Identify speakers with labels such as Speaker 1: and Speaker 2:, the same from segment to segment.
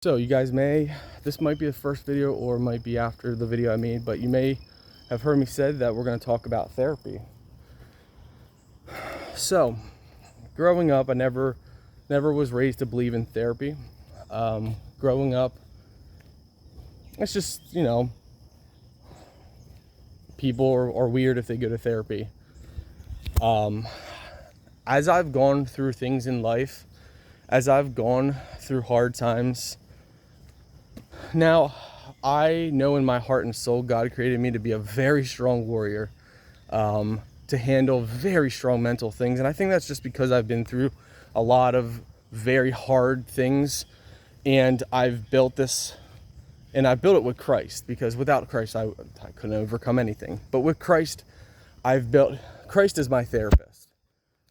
Speaker 1: So this might be the first video or might be after the video I made, but you may have heard me said that we're going to talk about therapy. So, growing up, I never was raised to believe in therapy. Growing up, it's just, people are weird if they go to therapy. As I've gone through things in life, as I've gone through hard times, now I know in my heart and soul God created me to be a very strong warrior, to handle very strong mental things. And I think that's just because I've been through a lot of very hard things, and I've built this, and I built it with Christ, because without Christ I couldn't overcome anything. But with Christ, Christ is my therapist.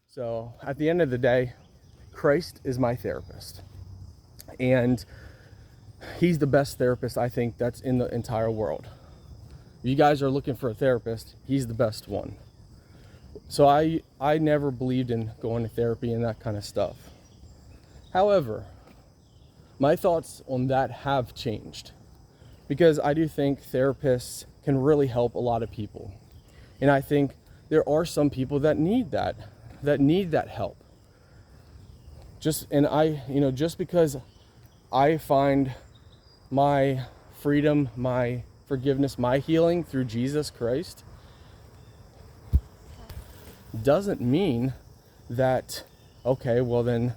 Speaker 1: So at the end of the day, Christ is my therapist, and he's the best therapist I think that's in the entire world. If you guys are looking for a therapist, he's the best one. So I never believed in going to therapy and that kind of stuff. However, my thoughts on that have changed, because I do think therapists can really help a lot of people. And I think there are some people that need that help. Just because I find my freedom, my forgiveness, my healing through Jesus Christ, doesn't mean that, okay, well then,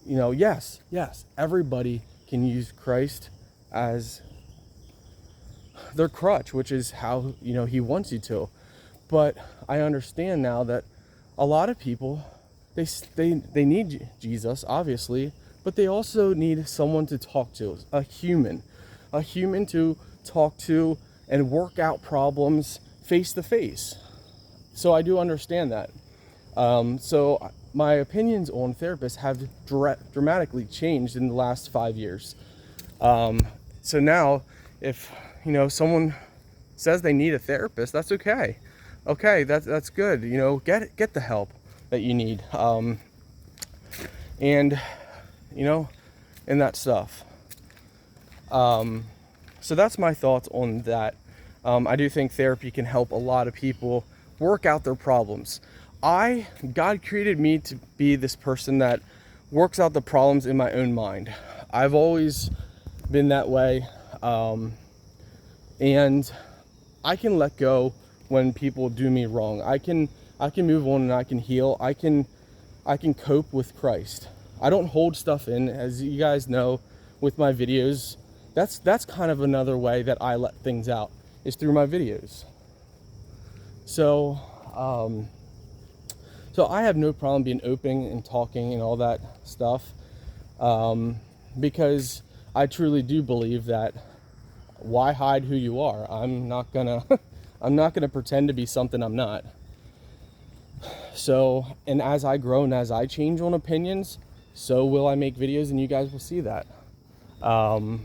Speaker 1: yes, everybody can use Christ as their crutch, which is how, he wants you to. But I understand now that a lot of people, they need Jesus, obviously, but they also need someone to talk to, a human to talk to and work out problems face to face. So I do understand that. So my opinions on therapists have dramatically changed in the last 5 years. So now, if someone says they need a therapist, that's okay. Okay, that's good. Get the help that you need. And that stuff. So that's my thoughts on that. I do think therapy can help a lot of people work out their problems. God created me to be this person that works out the problems in my own mind. I've always been that way. And I can let go when people do me wrong. I can move on and I can heal. I can cope with Christ. I don't hold stuff in, as you guys know with my videos. That's kind of another way that I let things out, is through my videos. So I have no problem being open and talking and all that stuff, because I truly do believe that why hide who you are? I'm not gonna pretend to be something I'm not. So, and as I grow and as I change on opinions, so will I make videos, and you guys will see that. So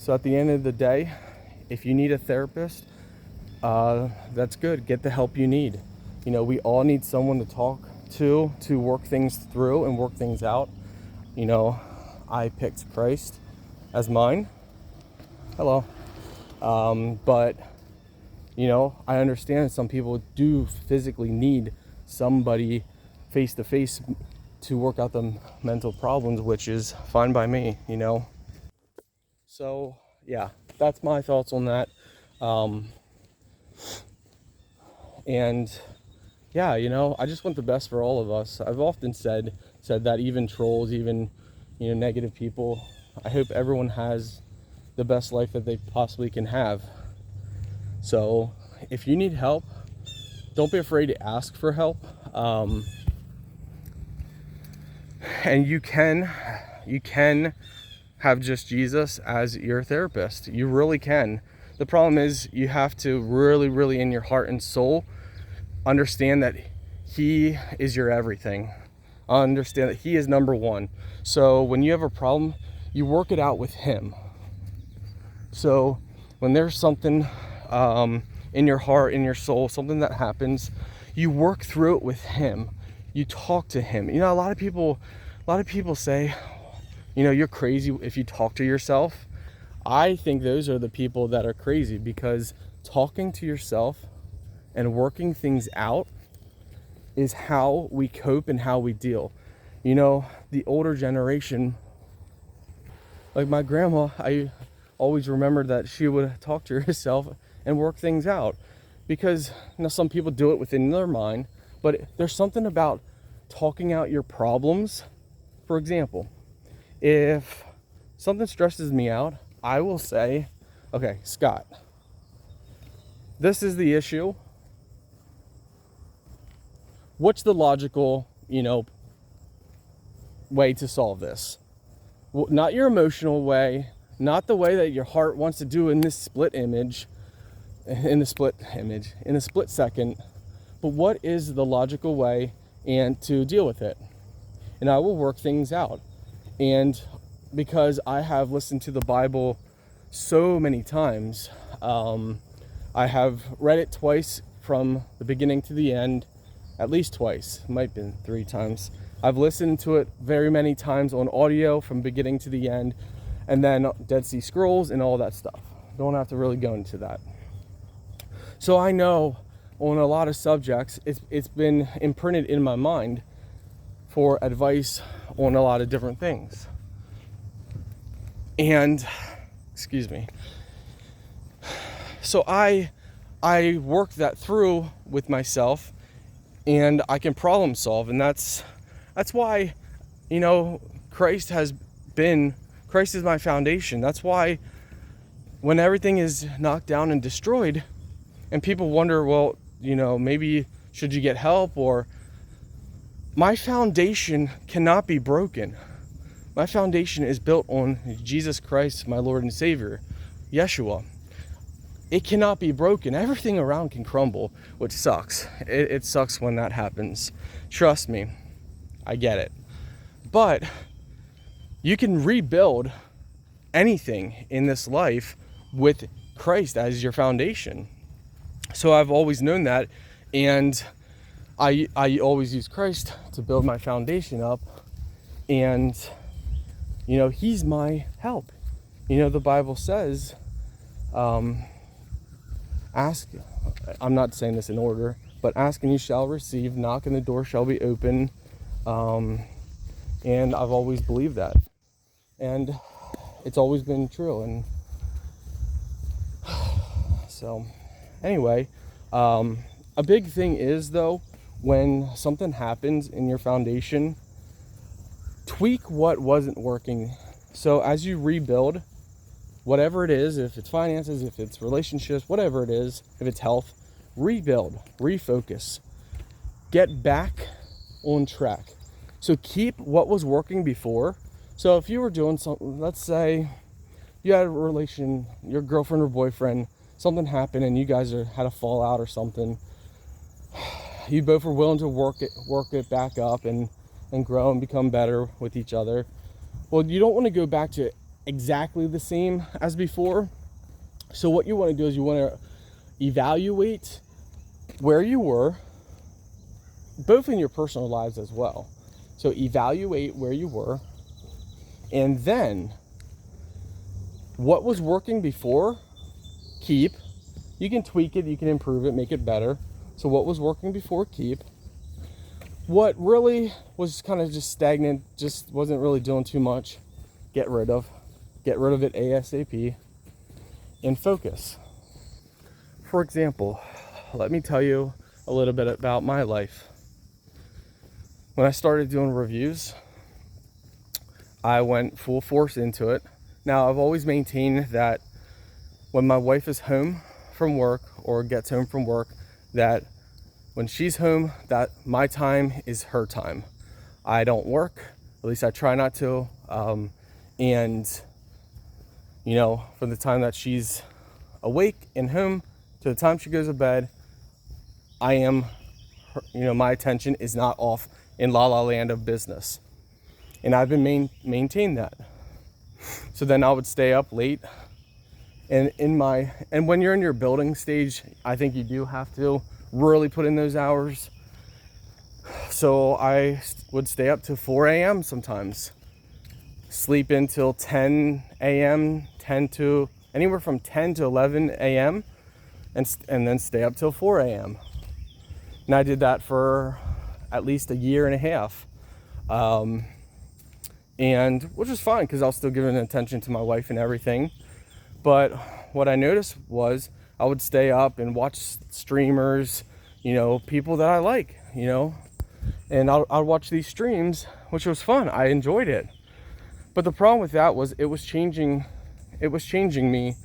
Speaker 1: at the end of the day, if you need a therapist, that's good. Get the help you need. We all need someone to talk to work things through and work things out. I picked Christ as mine. Hello. But I understand some people do physically need somebody face to face to work out the mental problems, which is fine by me, So yeah, that's my thoughts on that. And yeah, I just want the best for all of us. I've often said that even trolls, even, negative people, I hope everyone has the best life that they possibly can have. So if you need help, don't be afraid to ask for help. And you can have just Jesus as your therapist. You really can. The problem is you have to really, really in your heart and soul understand that he is your everything. Understand that he is number one. So when you have a problem, you work it out with him. So when there's something in your heart, in your soul, something that happens, you work through it with him. You talk to him. A lot of people say, You're crazy if you talk to yourself. I think those are the people that are crazy, because talking to yourself and working things out is how we cope and how we deal. The older generation, like my grandma, I always remembered that she would talk to herself and work things out, because some people do it within their mind, but there's something about talking out your problems. For example, if something stresses me out, I will say, okay, Scott, this is the issue. What's the logical, way to solve this? Well, not your emotional way, not the way that your heart wants to do in the split second, but what is the logical way and to deal with it? And I will work things out. And because I have listened to the Bible so many times, I have read it twice from the beginning to the end, at least twice, it might have been 3 times. I've listened to it very many times on audio from beginning to the end, and then Dead Sea Scrolls and all that stuff. Don't have to really go into that. So I know on a lot of subjects, it's been imprinted in my mind for advice on a lot of different things. And, excuse me. So I work that through with myself, and I can problem solve. And that's why, Christ is my foundation. That's why when everything is knocked down and destroyed, and people wonder, well, maybe should you get help? Or my foundation cannot be broken. My foundation is built on Jesus Christ, my Lord and Savior, Yeshua. It cannot be broken. Everything around can crumble, which sucks. It sucks when that happens. Trust me, I get it. But you can rebuild anything in this life with Christ as your foundation. So I've always known that, and I always use Christ to build my foundation up, and he's my help. The Bible says, ask, I'm not saying this in order, but ask and you shall receive, knock and the door shall be open. And I've always believed that, and it's always been true. And so anyway, a big thing is, though, when something happens in your foundation, tweak what wasn't working. So as you rebuild, whatever it is, if it's finances, if it's relationships, whatever it is, if it's health, rebuild, refocus, get back on track. So keep what was working before. So if you were doing something, let's say you had a relation, your girlfriend or boyfriend, something happened and you guys had a fallout or something, you both were willing to work it back up and grow and become better with each other. Well, you don't want to go back to exactly the same as before. So what you want to do is you want to evaluate where you were, both in your personal lives as well. So evaluate where you were, and then what was working before, keep. You can tweak it, you can improve it, make it better. So what was working before, keep. What really was kind of just stagnant, just wasn't really doing too much, get rid of it ASAP, and focus. For example, let me tell you a little bit about my life. When I started doing reviews, I went full force into it. Now, I've always maintained that when my wife is home from work or gets home from work, that when she's home, that my time is her time. I don't work, at least I try not to. And from the time that she's awake and home to the time she goes to bed, I am, my attention is not off in la la land of business. And I've been maintained that. So then I would stay up late, and when you're in your building stage, I think you do have to really put in those hours. So I would stay up to 4 a.m. sometimes, sleep until 10 a.m., 10 to anywhere from 10 to 11 a.m., and then stay up till 4 a.m. And I did that for at least a year and a half. And which was fine because I was still giving attention to my wife and everything. But what I noticed was I would stay up and watch streamers, people that I like, and I'd watch these streams, which was fun. I enjoyed it. But the problem with that was it was changing me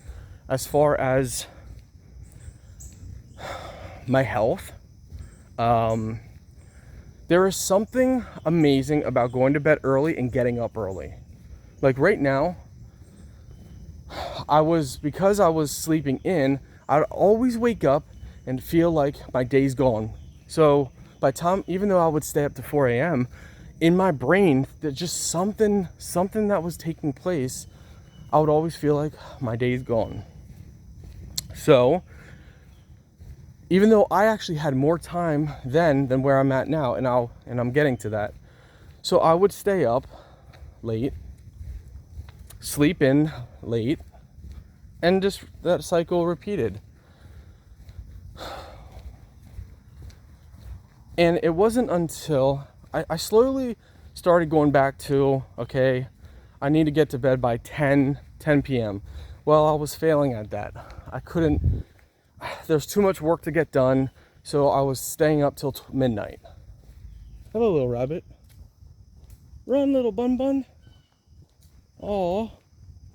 Speaker 1: as far as my health. There is something amazing about going to bed early and getting up early. Like right now, because I was sleeping in, I'd always wake up and feel like my day's gone. So by the time, even though I would stay up to 4 a.m., in my brain, there's just something that was taking place. I would always feel like my day's gone. So even though I actually had more time then than where I'm at now, and I'm getting to that. So I would stay up late, sleep in late, and just that cycle repeated. And it wasn't until I slowly started going back to, okay, I need to get to bed by 10 p.m. Well, I was failing at that. There's too much work to get done, so I was staying up till midnight. Hello, little rabbit. Run, little bun bun. Oh,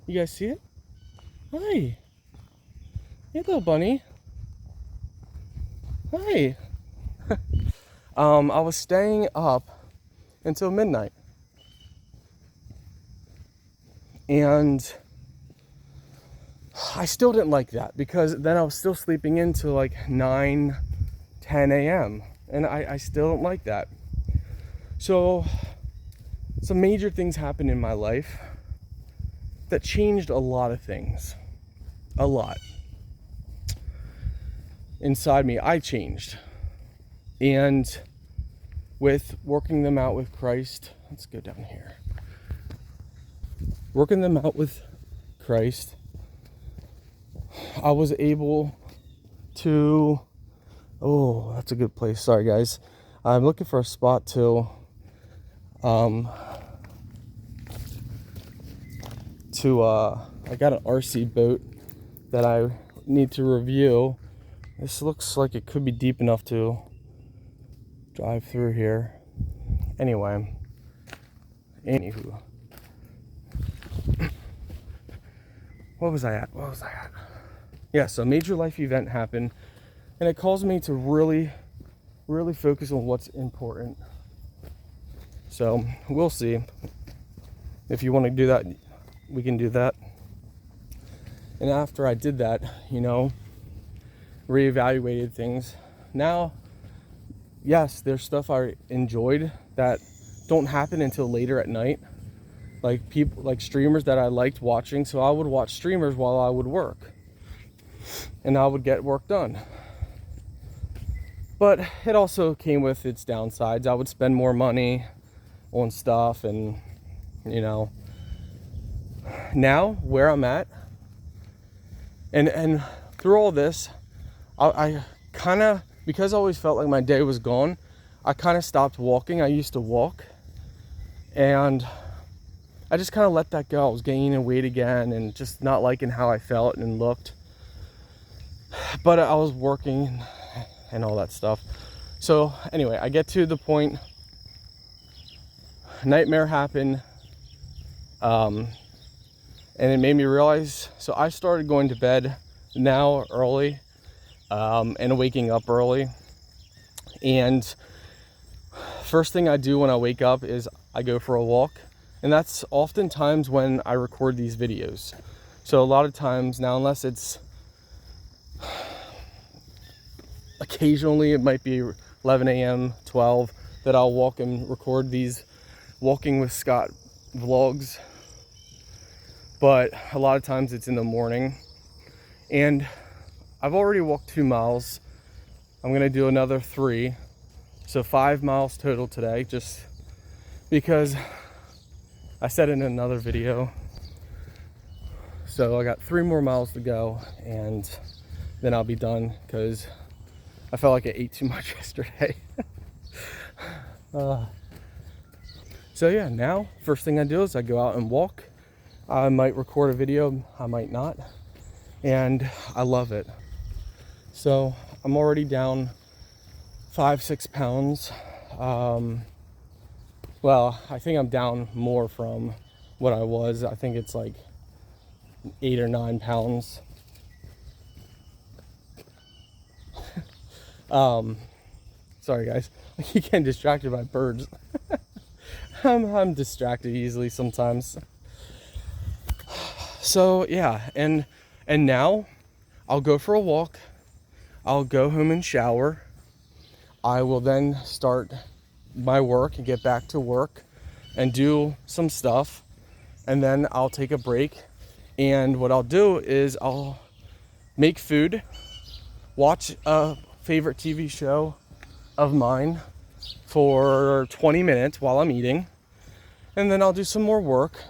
Speaker 1: you guys see it? Hi. Hey, little bunny. Hi. I was staying up until midnight. And I still didn't like that because then I was still sleeping into like 9, 10 a.m. And I still don't like that. So some major things happened in my life that changed a lot of things. A lot. Inside me, I changed. And with working them out with Christ, let's go down here. Working them out with Christ, I was able to, that's a good place. Sorry guys. I'm looking for a spot to I got an RC boat that I need to review. This looks like it could be deep enough to drive through here. Anyway, anywho. What was I at? Yeah, so a major life event happened, and it caused me to really, really focus on what's important. So we'll see. If you want to do that, we can do that. And after I did that, reevaluated things. Now, yes, there's stuff I enjoyed that don't happen until later at night. Like people, like streamers that I liked watching, so I would watch streamers while I would work. And I would get work done. But it also came with its downsides. I would spend more money on stuff, and now where I'm at, and through all this, I kind of, because I always felt like my day was gone, I kind of stopped walking. I used to walk, and I just kind of let that go. I was gaining weight again and just not liking how I felt and looked. But I was working and all that stuff. So anyway, I get to the point, nightmare happened, and it made me realize, so I started going to bed now early, and waking up early. And first thing I do when I wake up is I go for a walk. And that's oftentimes when I record these videos. So a lot of times now, unless it's occasionally, it might be 11 a.m., 12, that I'll walk and record these Walking with Scott vlogs. But a lot of times it's in the morning. And I've already walked 2 miles. I'm gonna do another 3. So 5 miles total today, just because I said in another video. So I got 3 more miles to go, and then I'll be done because I felt like I ate too much yesterday. So yeah, now first thing I do is I go out and walk. I might record a video, I might not, and I love it. So I'm already down 5-6 pounds. Well, I think I'm down more from what I was. I think it's like 8 or 9 pounds. Sorry guys, I keep getting distracted by birds. I'm distracted easily sometimes. So yeah, and now I'll go for a walk. I'll go home and shower. I will then start my work and get back to work and do some stuff. And then I'll take a break. And what I'll do is I'll make food, watch a favorite TV show of mine for 20 minutes while I'm eating. And then I'll do some more work.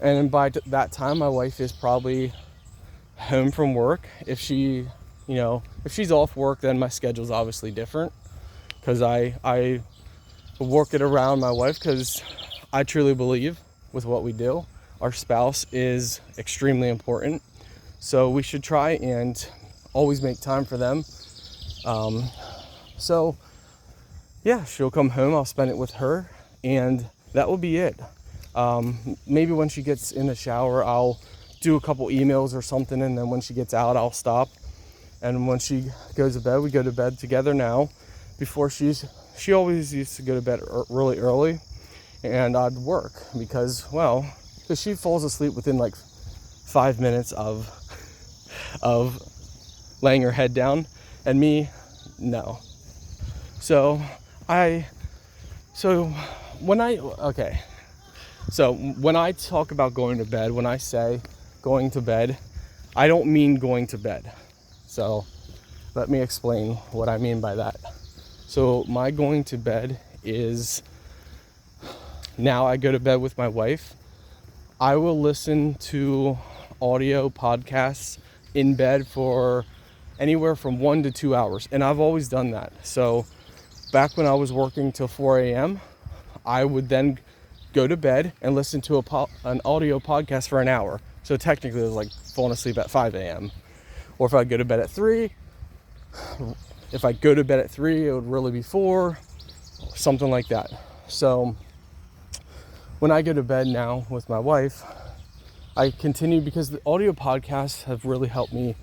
Speaker 1: And by that time, my wife is probably home from work. If she's off work, then my schedule's obviously different, because I work it around my wife, because I truly believe with what we do, our spouse is extremely important. So we should try and always make time for them. So yeah, she'll come home, I'll spend it with her, and that will be it. Maybe when she gets in the shower, I'll do a couple emails or something, and then when she gets out, I'll stop. And when she goes to bed, we go to bed together now. Before she always used to go to bed really early, and I'd work because she falls asleep within like 5 minutes of laying her head down, and me, no. So when I talk about going to bed, when I say going to bed, I don't mean going to bed. So let me explain what I mean by that. So my going to bed is, now I go to bed with my wife. I will listen to audio podcasts in bed for anywhere from 1 to 2 hours. And I've always done that. So back when I was working till 4 a.m., I would then go to bed and listen to an audio podcast for an hour. So technically it was like falling asleep at 5 a.m. Or if I go to bed at 3, if I go to bed at 3, it would really be 4, something like that. So when I go to bed now with my wife, I continue, because the audio podcasts have really helped me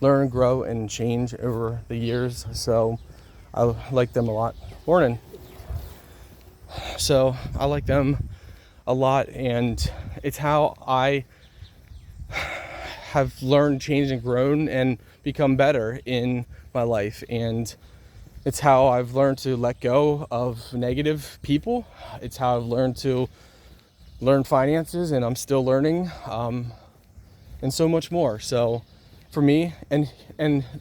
Speaker 1: learn, grow, and change over the years. So I like them a lot. Morning. So I like them a lot, and it's how I have learned, changed, and grown and become better in my life. And it's how I've learned to let go of negative people. It's how I've learned to learn finances, and I'm still learning, and so much more. So for me, and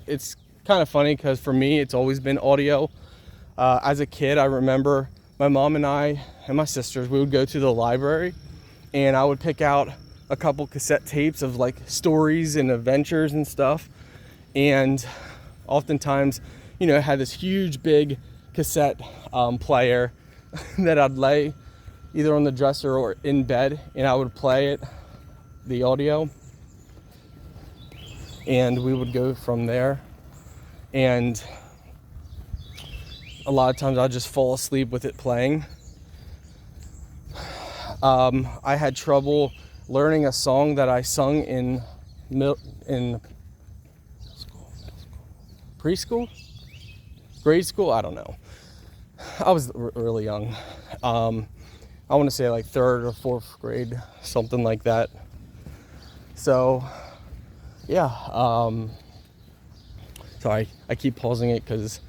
Speaker 1: it's kind of funny because for me, it's always been audio. As a kid, I remember my mom and I and my sisters, we would go to the library, and I would pick out a couple cassette tapes of like stories and adventures and stuff. And oftentimes, it had this huge big cassette player that I'd lay either on the dresser or in bed, and I would play it, the audio, and we would go from there. And a lot of times I'd just fall asleep with it playing. I had trouble learning a song that I sung in preschool, grade school, I don't know. I was really young. I want to say like 3rd or 4th grade, something like that. So yeah, sorry, I keep pausing it because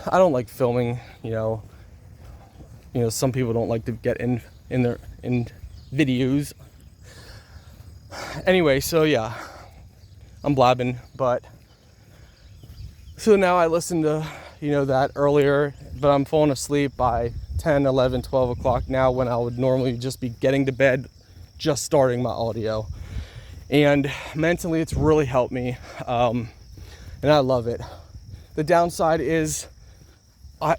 Speaker 1: I don't like filming. Some people don't like to get in videos. Anyway, so yeah, I'm blabbing, but so now I listened to that earlier, but I'm falling asleep by 10, 11, 12 o'clock now, when I would normally just be getting to bed, just starting my audio. And mentally, it's really helped me, and I love it. The downside is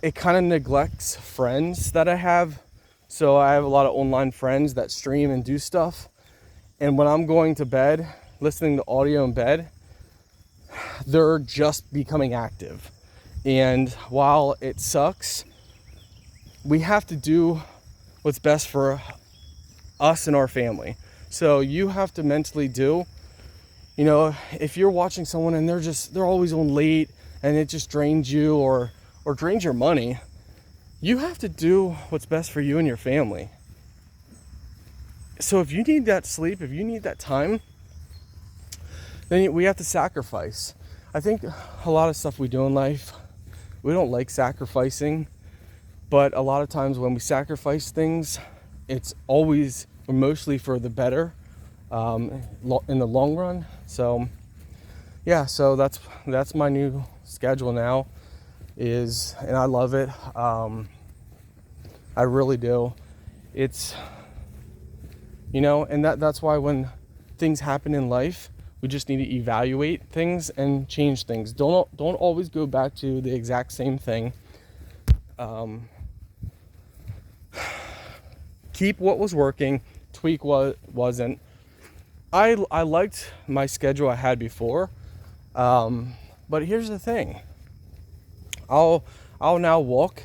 Speaker 1: it kind of neglects friends that I have. So I have a lot of online friends that stream and do stuff. And when I'm going to bed, listening to audio in bed, they're just becoming active. And while it sucks, we have to do what's best for us and our family. So you have to mentally do, you know, if you're watching someone and they're always on late and it just drains you or drains your money, you have to do what's best for you and your family. So if you need that sleep, if you need that time, then we have to sacrifice. I think a lot of stuff we do in life, we don't like sacrificing, but a lot of times when we sacrifice things, it's always or mostly for the better in the long run. So yeah, so that's my new schedule now, and I love it. I really do. It's, you know, and that's why when things happen in life, we just need to evaluate things and change things. Don't always go back to the exact same thing. Keep what was working, tweak what wasn't. I liked my schedule I had before, but here's the thing. I'll now walk,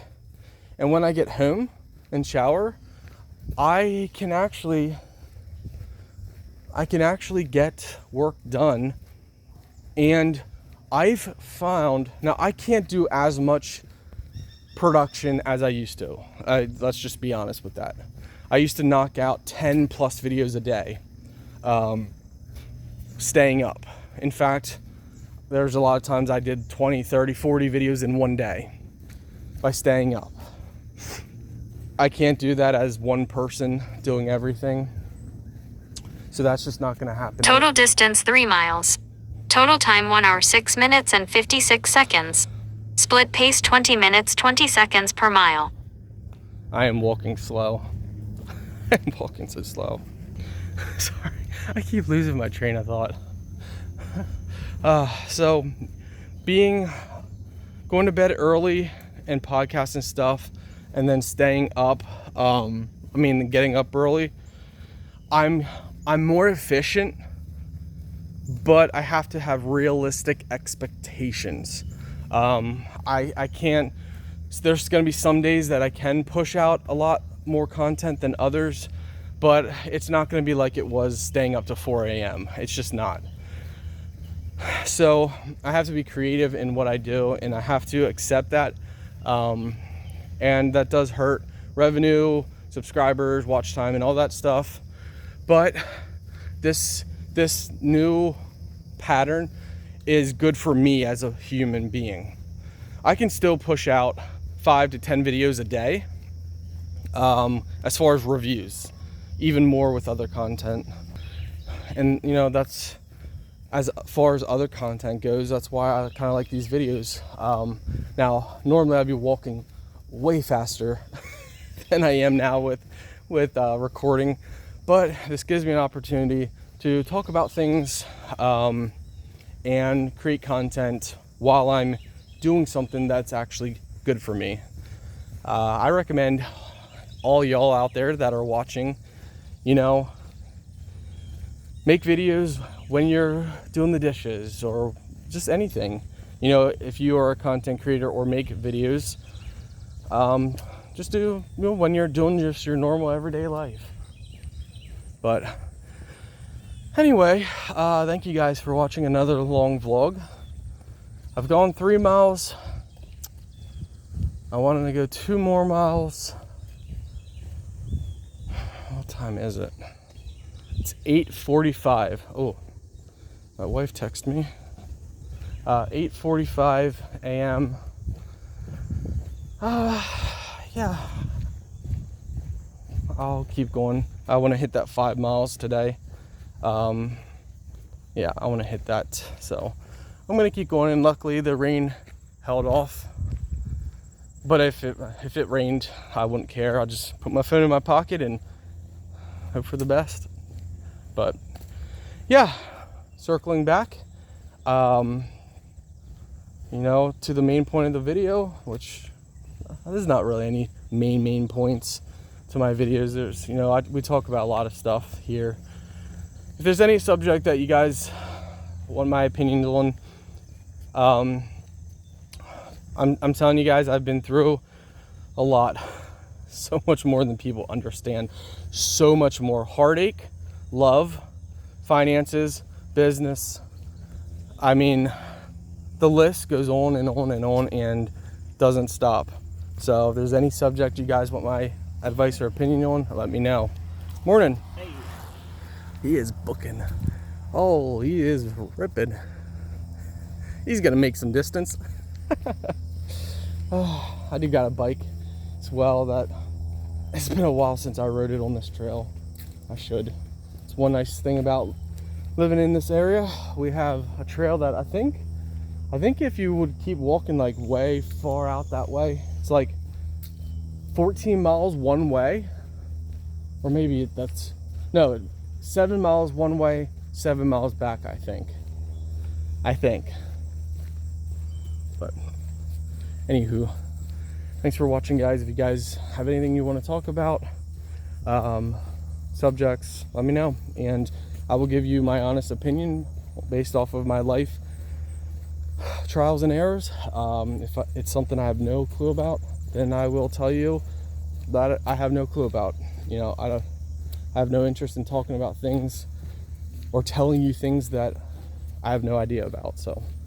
Speaker 1: and when I get home and shower, I can actually get work done. And I've found, now I can't do as much production as I used to. Let's just be honest with that. I used to knock out 10 plus videos a day, staying up. In fact, there's a lot of times I did 20, 30, 40 videos in one day by staying up. I can't do that as one person doing everything. So that's just not going to happen.
Speaker 2: Total distance 3 miles. Total time 1 hour 6 minutes and 56 seconds. Split pace 20 minutes 20 seconds per mile.
Speaker 1: I am walking slow. I'm walking so slow. Sorry, I keep losing my train of thought. So going to bed early and podcasting stuff, and then staying up, getting up early, I'm more efficient, but I have to have realistic expectations. I can't, there's going to be some days that I can push out a lot more content than others, but it's not going to be like it was staying up to 4 a.m. It's just not. So I have to be creative in what I do, and I have to accept that. And that does hurt revenue, subscribers, watch time, and all that stuff. But this new pattern is good for me as a human being. I can still push out 5 to 10 videos a day, as far as reviews, even more with other content. And you know, that's as far as other content goes. That's why I kind of like these videos. Now, normally I'd be walking way faster than I am now with recording, but this gives me an opportunity to talk about things and create content while I'm doing something that's actually good for me. I recommend all y'all out there that are watching, you know, make videos when you're doing the dishes or just anything. You know, if you are a content creator or make videos, just do, you know, when you're doing just your normal everyday life. But anyway, thank you guys for watching another long vlog. I've gone 3 miles. I wanted to go 2 more miles. What time is it? It's 8:45. Oh, my wife texted me. 8:45 a.m. Yeah. I'll keep going. I want to hit that 5 miles today. Yeah, I want to hit that. So I'm going to keep going. And luckily the rain held off. But if it rained, I wouldn't care. I'll just put my phone in my pocket and hope for the best. But yeah, circling back, you know, to the main point of the video, which there's not really any main points to my videos. There's, you know, we talk about a lot of stuff here. If there's any subject that you guys want my opinion on, I'm telling you guys, I've been through a lot, so much more than people understand, so much more heartache, love, finances, business. I mean, the list goes on and on and on and doesn't stop. So if there's any subject you guys want my advice or opinion on, let me know. Morning.
Speaker 3: Hey.
Speaker 1: He is booking. Oh, he is ripping. He's gonna make some distance. Oh, I do got a bike as well that it's been a while since I rode it on this trail. I should. It's one nice thing about living in this area. We have a trail that I think if you would keep walking like way far out that way, it's like 14 miles one way, or maybe that's, no, 7 miles one way, 7 miles back, I think. But anywho, thanks for watching, guys. If you guys have anything you want to talk about, subjects, let me know, and I will give you my honest opinion based off of my life trials and errors. If it's something I have no clue about, then I will tell you that I have no clue about. You know, I have no interest in talking about things or telling you things that I have no idea about. So